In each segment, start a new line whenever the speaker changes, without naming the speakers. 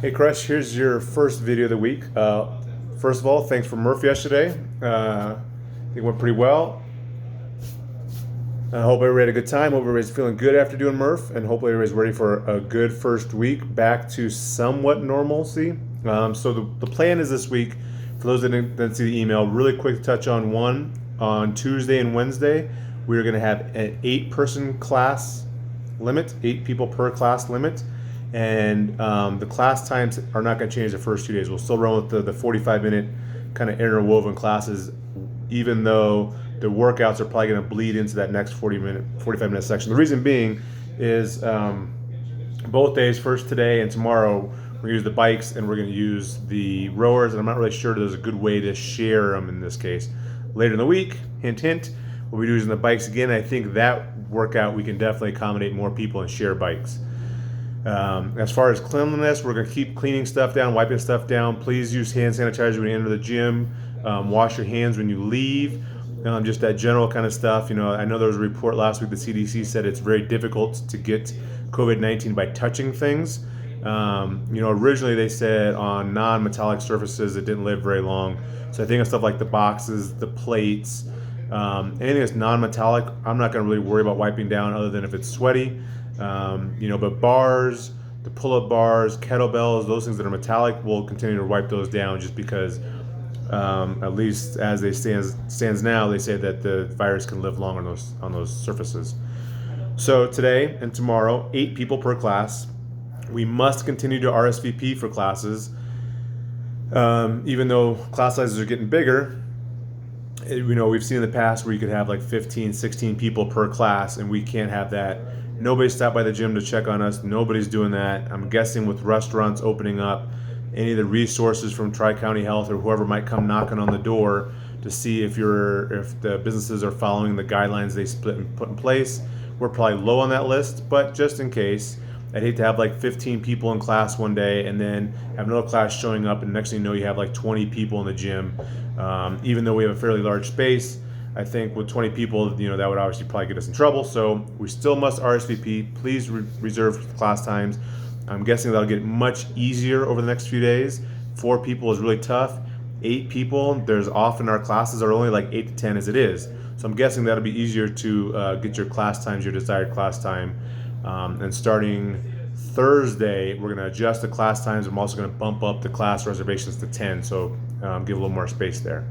Hey Crush, here's your first video of the week. First of all, thanks for Murph yesterday. I think it went pretty well. I hope everybody had a good time. Hope everybody's feeling good after doing Murph, and hopefully everybody's ready for a good first week back to somewhat normalcy. So the plan is this week, for those that didn't see the email, really quick to touch on one. On Tuesday and Wednesday, we're going to have an 8-person class limit, 8 people per class limit. And the class times are not going to change the first 2 days. We'll still run with the 45-minute kind of interwoven classes, even though the workouts are probably going to bleed into that next 45-minute section. The reason being is both days, first today and tomorrow, we're going to use the bikes and we're going to use the rowers. And I'm not really sure there's a good way to share them in this case. Later in the week, hint, hint, we'll be using the bikes again. I think that workout we can definitely accommodate more people and share bikes. As far as cleanliness, we're going to keep cleaning stuff down, wiping stuff down. Please use hand sanitizer when you enter the gym. Wash your hands when you leave. Just that general kind of stuff. You know, I know there was a report last week. The CDC said it's very difficult to get COVID-19 by touching things. Originally they said on non-metallic surfaces it didn't live very long. So I think of stuff like the boxes, the plates, anything that's non-metallic, I'm not going to really worry about wiping down other than if it's sweaty. But bars, the pull-up bars, kettlebells, those things that are metallic, we'll continue to wipe those down just because, at least as they stands now, they say that the virus can live long on those surfaces. So today and tomorrow, 8 people per class. We must continue to RSVP for classes, even though class sizes are getting bigger. We've seen in the past where you could have like 15, 16 people per class, and we can't have that. Nobody stopped by the gym to check on us. Nobody's doing that. I'm guessing with restaurants opening up, any of the resources from Tri-County Health or whoever might come knocking on the door to see if the businesses are following the guidelines they put in place. We're probably low on that list, but just in case, I'd hate to have like 15 people in class one day and then have another class showing up, and next thing you know, you have like 20 people in the gym. Even though we have a fairly large space, I think with 20 people, that would obviously probably get us in trouble. So we still must RSVP. Please reserve class times. I'm guessing that'll get much easier over the next few days. 4 people is really tough. 8 people, there's often our classes are only like 8 to 10 as it is. So I'm guessing that'll be easier to get your class times, your desired class time. And starting Thursday, we're going to adjust the class times. I'm also going to bump up the class reservations to 10, so give a little more space there.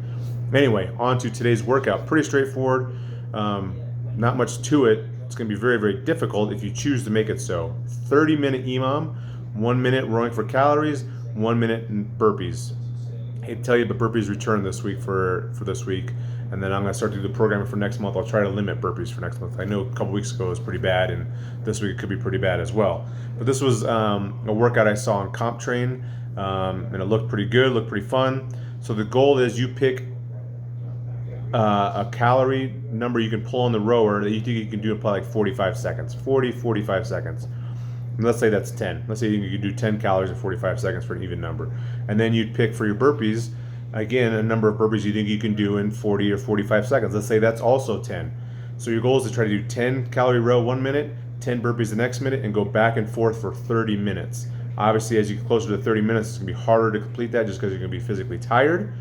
Anyway, on to today's workout. Pretty straightforward. Not much to it. It's going to be very, very difficult if you choose to make it so. 30-minute EMOM, 1 minute rowing for calories, 1 minute in burpees. I hate to tell you, but burpees return this week for this week. And then I'm going to start to do the programming for next month. I'll try to limit burpees for next month. I know a couple weeks ago it was pretty bad, and this week it could be pretty bad as well. But this was a workout I saw on CompTrain, and it looked pretty good, looked pretty fun. So the goal is you pick a calorie number you can pull on the rower that you think you can do in probably like 45 seconds. 45 seconds. And let's say that's 10. Let's say you can do 10 calories in 45 seconds for an even number. And then you'd pick for your burpees, again, a number of burpees you think you can do in 40 or 45 seconds. Let's say that's also 10. So your goal is to try to do 10 calorie row 1 minute, 10 burpees the next minute, and go back and forth for 30 minutes. Obviously, as you get closer to 30 minutes, it's going to be harder to complete that just because you're going to be physically tired.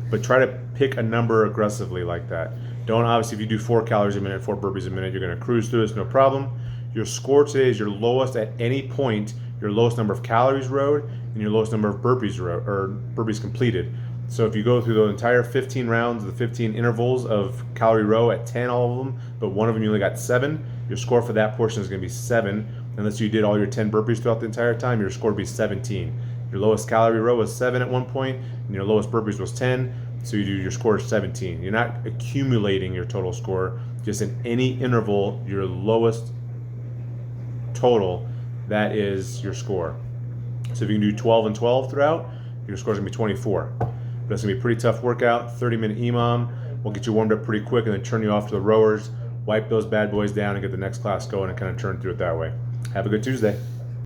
But try to pick a number aggressively like that. Don't, obviously, if you do 4 calories a minute, 4 burpees a minute, you're going to cruise through this, no problem. Your score today is your lowest at any point, your lowest number of calories rowed, and your lowest number of burpees rowed, or burpees completed. So if you go through the entire 15 rounds, the 15 intervals of calorie row at 10, all of them, but one of them you only got 7, your score for that portion is going to be 7. Unless you did all your 10 burpees throughout the entire time, your score would be 17. Your lowest calorie row was 7 at one point, and your lowest burpees was 10. So your score is 17. You're not accumulating your total score. Just in any interval, your lowest total, that is your score. So if you can do 12 and 12 throughout, your score is going to be 24. But it's going to be a pretty tough workout. 30-minute EMOM. We'll get you warmed up pretty quick and then turn you off to the rowers. Wipe those bad boys down and get the next class going and kind of turn through it that way. Have a good Tuesday.